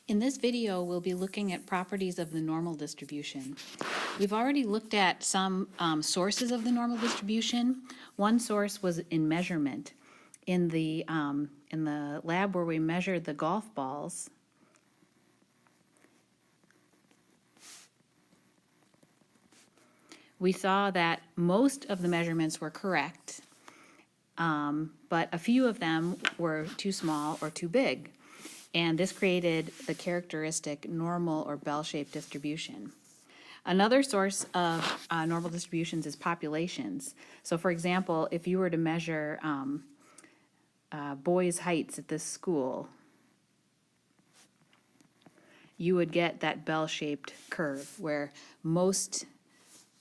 In this video, we'll be looking at properties of the normal distribution. We've already looked at some sources of the normal distribution. One source was in measurement. In the lab where we measured the golf balls, we saw that most of the measurements were correct, but a few of them were too small or too big. And this created the characteristic normal or bell-shaped distribution. Another source of normal distributions is populations. So for example, if you were to measure boys' heights at this school, you would get that bell-shaped curve where most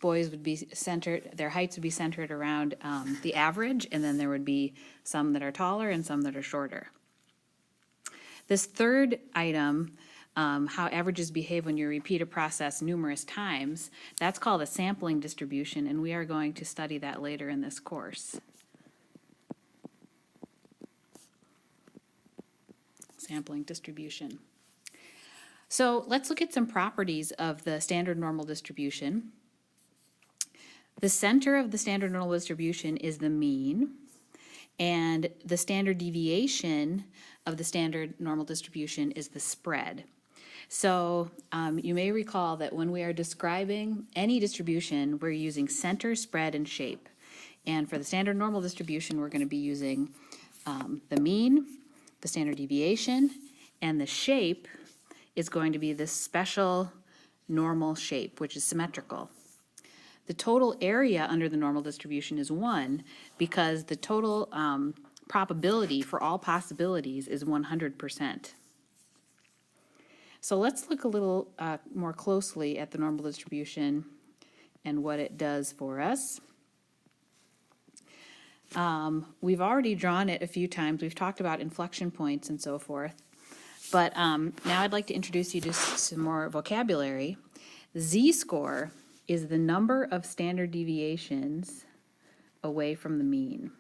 boys would be centered, their heights would be centered around the average, and then there would be some that are taller and some that are shorter. This third item, how averages behave when you repeat a process numerous times, that's called a sampling distribution, and we are going to study that later in this course. Sampling distribution. So let's look at some properties of the standard normal distribution. The center of the standard normal distribution is the mean, and the standard deviation of the standard normal distribution is the spread. So you may recall that when we are describing any distribution, we're using center, spread, and shape. And for the standard normal distribution, we're going to be using the mean, the standard deviation, and the shape is going to be this special normal shape, which is symmetrical. The total area under the normal distribution is 1 because the total probability for all possibilities is 100%. So let's look a little more closely at the normal distribution and what it does for us. We've already drawn it a few times. We've talked about inflection points and so forth. But now I'd like to introduce you to some more vocabulary. Z-score is the number of standard deviations away from the mean.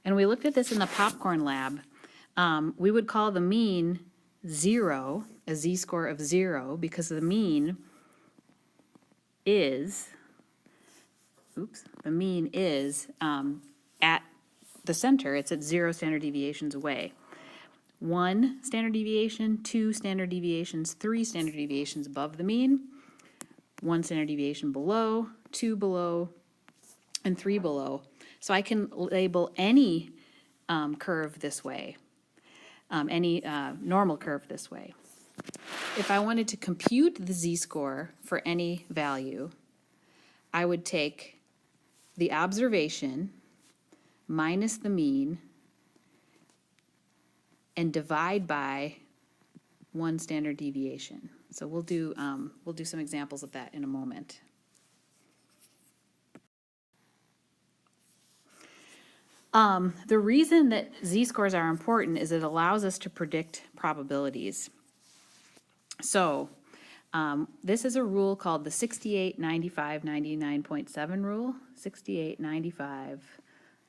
And we looked at this in the popcorn lab. We would call the mean 0, a z-score of 0, because the mean is, at the center, it's at 0 standard deviations away. 1 standard deviation, 2 standard deviations, 3 standard deviations above the mean, 1 standard deviation below, 2 below, and 3 below. So I can label any curve this way, any normal curve this way. If I wanted to compute the z-score for any value, I would take the observation minus the mean and divide by 1 standard deviation. So we'll do some examples of that in a moment. The reason that z-scores are important is it allows us to predict probabilities. So this is a rule called the 68, 95, 99.7 rule. 68, 95,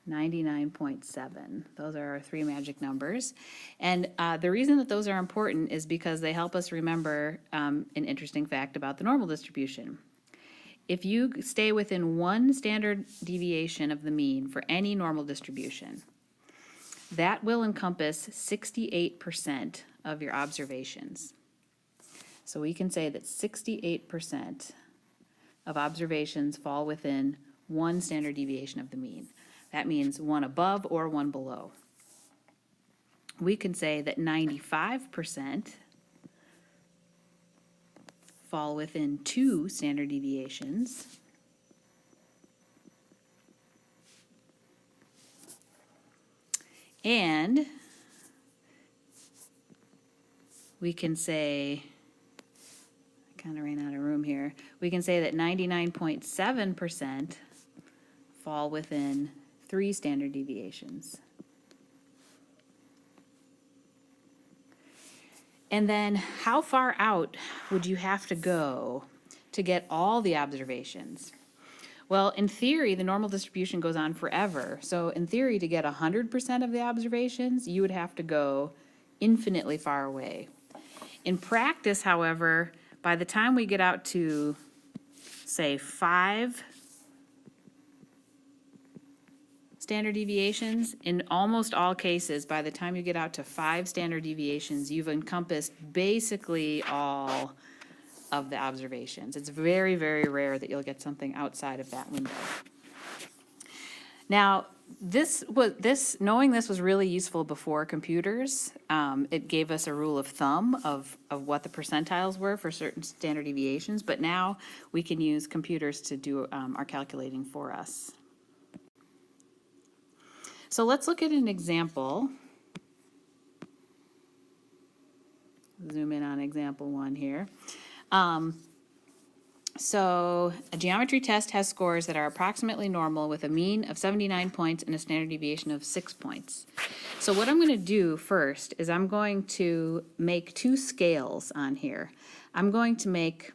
99.7. Those are our 3 magic numbers. And the reason that those are important is because they help us remember an interesting fact about the normal distribution. If you stay within 1 standard deviation of the mean for any normal distribution, that will encompass 68% of your observations. So we can say that 68% of observations fall within 1 standard deviation of the mean. That means 1 above or 1 below. We can say that 95% fall within 2 standard deviations. And we can say, I kind of ran out of room here, we can say that 99.7% fall within 3 standard deviations. And then how far out would you have to go to get all the observations? Well, in theory, the normal distribution goes on forever. So in theory, to get 100% of the observations, you would have to go infinitely far away. In practice, however, by the time we get out to, say, 5 standard deviations, in almost all cases, by the time you get out to 5 standard deviations, you've encompassed basically all of the observations. It's very, very rare that you'll get something outside of that window. Now, knowing this was really useful before computers. It gave us a rule of thumb of what the percentiles were for certain standard deviations, but now we can use computers to do our calculating for us. So let's look at an example. Zoom in on example 1 here. So a geometry test has scores that are approximately normal with a mean of 79 points and a standard deviation of 6 points. So what I'm going to do first is I'm going to make 2 scales on here. I'm going to make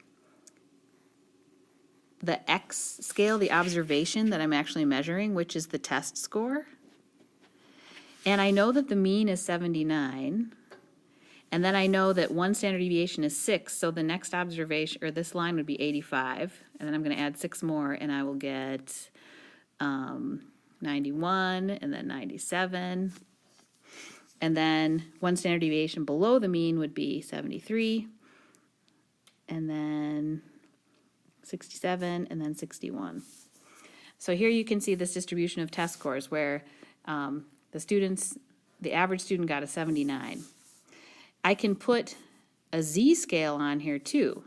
the X scale, the observation that I'm actually measuring, which is the test score. And I know that the mean is 79. And then I know that 1 standard deviation is 6, so the next observation, or this line would be 85. And then I'm going to add 6 more, and I will get 91, and then 97. And then 1 standard deviation below the mean would be 73, and then 67, and then 61. So here you can see this distribution of test scores where the average student got a 79. I can put a z-scale on here too.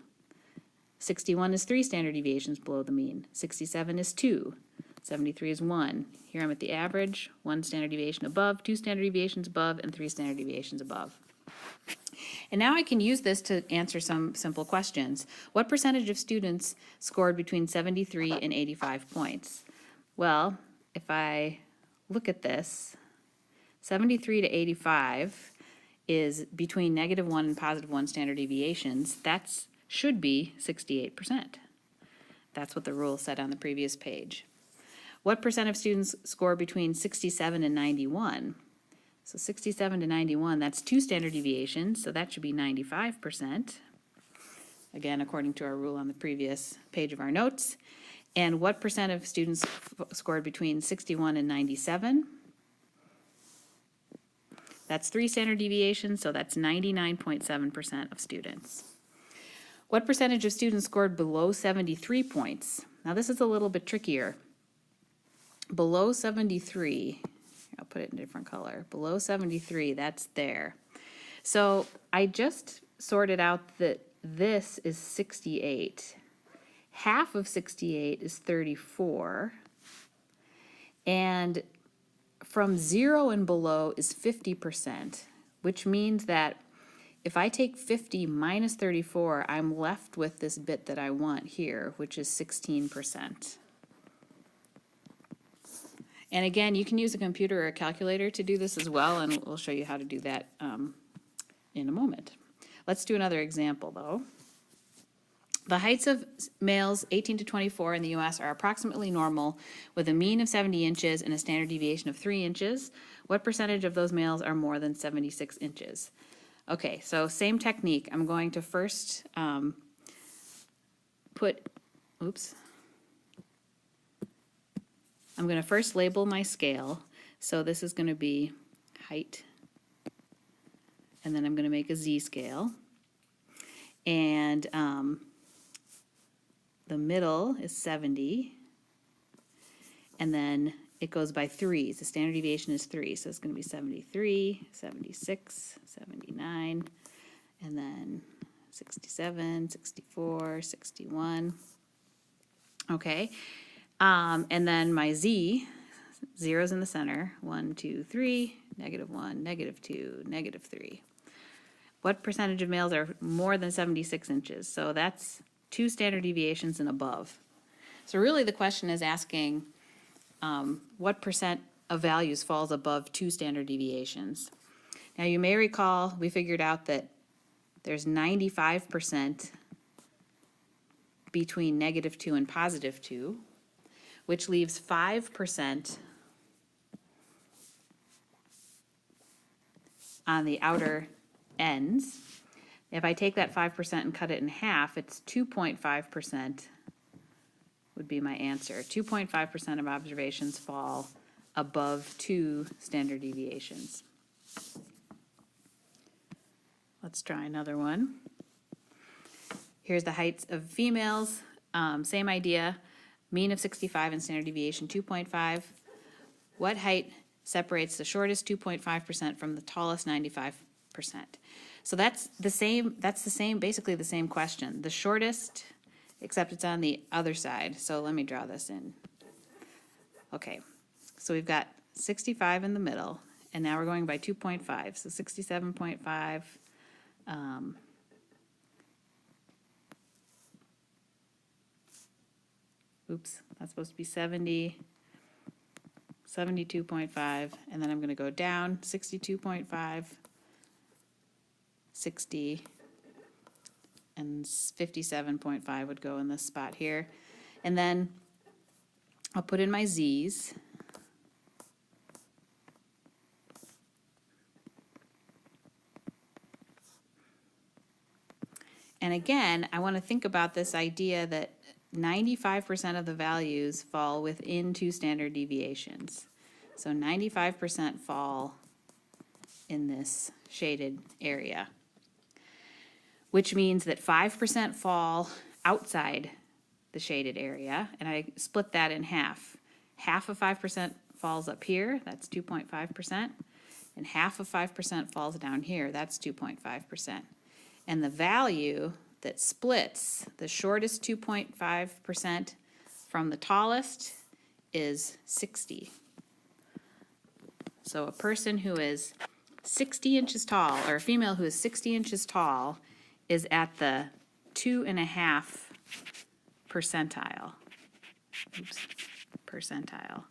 61 is 3 standard deviations below the mean. 67 is 2. 73 is 1. Here I'm at the average, 1 standard deviation above, 2 standard deviations above, and 3 standard deviations above. And now I can use this to answer some simple questions. What percentage of students scored between 73 and 85 points? Well, if I look at this, 73 to 85 is between -1 and +1 standard deviations. That should be 68%. That's what the rule said on the previous page. What percent of students score between 67 and 91? So 67 to 91, that's 2 standard deviations, so that should be 95%. Again, according to our rule on the previous page of our notes. And what percent of students scored between 61 and 97? That's 3 standard deviations, so that's 99.7% of students. What percentage of students scored below 73 points? Now this is a little bit trickier. Below 73, I'll put it in a different color. Below 73, that's there. So I just sorted out that this is 68. Half of 68 is 34. And from 0 and below is 50%, which means that if I take 50 minus 34, I'm left with this bit that I want here, which is 16%. And again, you can use a computer or a calculator to do this as well, and we'll show you how to do that in a moment. Let's do another example, though. The heights of males 18 to 24 in the U.S. are approximately normal, with a mean of 70 inches and a standard deviation of 3 inches. What percentage of those males are more than 76 inches? Okay, so same technique. I'm going to first I'm going to first label my scale. So this is going to be height, and then I'm going to make a z-scale. And the middle is 70, and then it goes by 3s. The standard deviation is 3, so it's going to be 73, 76, 79, and then 67, 64, 61. Okay, and then my z, 0's in the center, 1, 2, 3, -1, -2, -3. What percentage of males are more than 76 inches? So that's 2 standard deviations and above. So really the question is asking what percent of values falls above 2 standard deviations. Now you may recall we figured out that there's 95% between -2 and +2, which leaves 5% on the outer ends. If I take that 5% and cut it in half, it's 2.5% would be my answer. 2.5% of observations fall above 2 standard deviations. Let's try another one. Here's the heights of females. Same idea. Mean of 65 and standard deviation 2.5. What height separates the shortest 2.5% from the tallest 95%? So that's the same, basically the same question. The shortest, except it's on the other side. So let me draw this in. Okay, so we've got 65 in the middle, and now we're going by 2.5, so 67.5. Oops, that's supposed to be 70, 72.5, and then I'm going to go down 62.5, 60, and 57.5 would go in this spot here. And then I'll put in my Z's. And again, I want to think about this idea that 95% of the values fall within 2 standard deviations. So 95% fall in this shaded area, which means that 5% fall outside the shaded area, and I split that in half. Half of 5% falls up here, that's 2.5%, and half of 5% falls down here, that's 2.5%. And the value that splits the shortest 2.5% from the tallest is 60. So a person who is 60 inches tall, or a female who is 60 inches tall, is at the 2.5 percentile. Oops, percentile.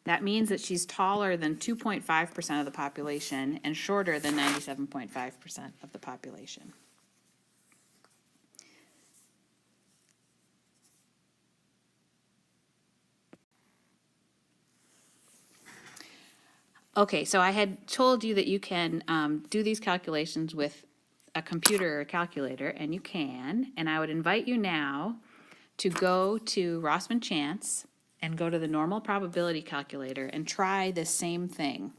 That means that she's taller than 2.5% of the population and shorter than 97.5% of the population. Okay, so I had told you that you can do these calculations with a computer or a calculator, and you can. And I would invite you now to go to Rossman Chance and go to the normal probability calculator and try the same thing.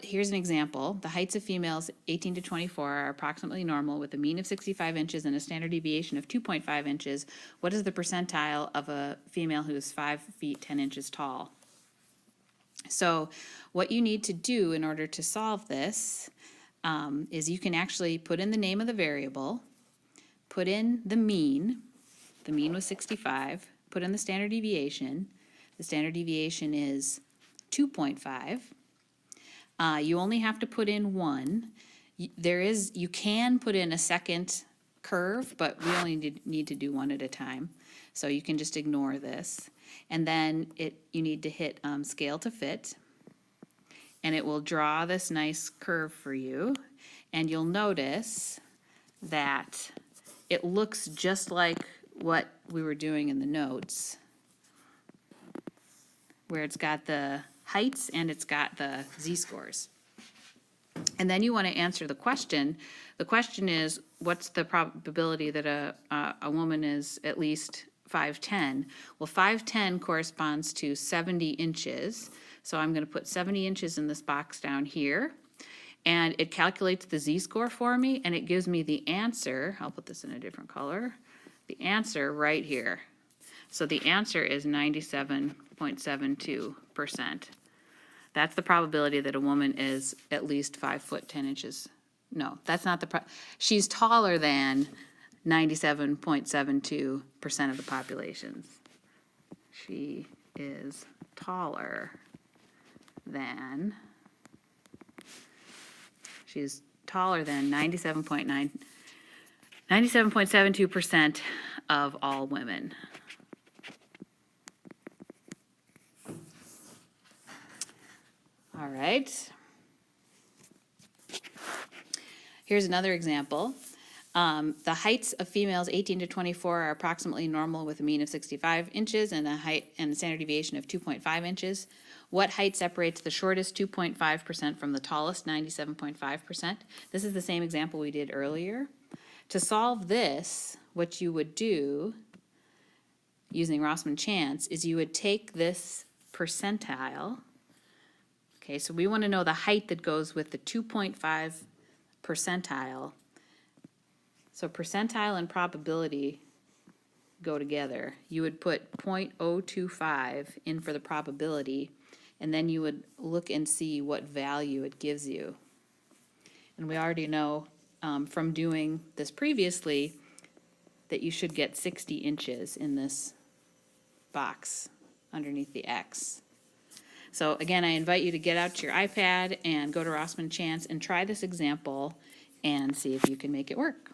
Here's an example. The heights of females 18 to 24 are approximately normal with a mean of 65 inches and a standard deviation of 2.5 inches. What is the percentile of a female who is 5 feet 10 inches tall? So what you need to do in order to solve this is you can actually put in the name of the variable, put in the mean was 65, put in the standard deviation is 2.5. You only have to put in 1. You can put in a second curve, but we only need to do 1 at a time. So you can just ignore this. And then you need to hit scale to fit, and it will draw this nice curve for you. And you'll notice that it looks just like what we were doing in the notes, where it's got the heights and it's got the Z-scores. And then you want to answer the question. The question is, what's the probability that a woman is at least 5'10"? Well, 5'10" corresponds to 70 inches. So I'm going to put 70 inches in this box down here. And it calculates the Z-score for me, and it gives me the answer. I'll put this in a different color. The answer right here. So the answer is 97.72%. That's the probability that a woman is at least 5 foot 10 inches. No, that's not she's taller than 97.72% of the populations. She is taller than, she's taller than 97.72% of all women. All right. Here's another example. The heights of females 18 to 24 are approximately normal with a mean of 65 inches and a height and a standard deviation of 2.5 inches. What height separates the shortest 2.5% from the tallest 97.5%? This is the same example we did earlier. To solve this, what you would do using Rossman chance is you would take this percentile. Okay, so we want to know the height that goes with the 2.5 percentile. So percentile and probability go together. You would put 0.025 in for the probability, and then you would look and see what value it gives you. And we already know from doing this previously that you should get 60 inches in this box underneath the X. So again, I invite you to get out your iPad and go to Rossman Chance and try this example and see if you can make it work.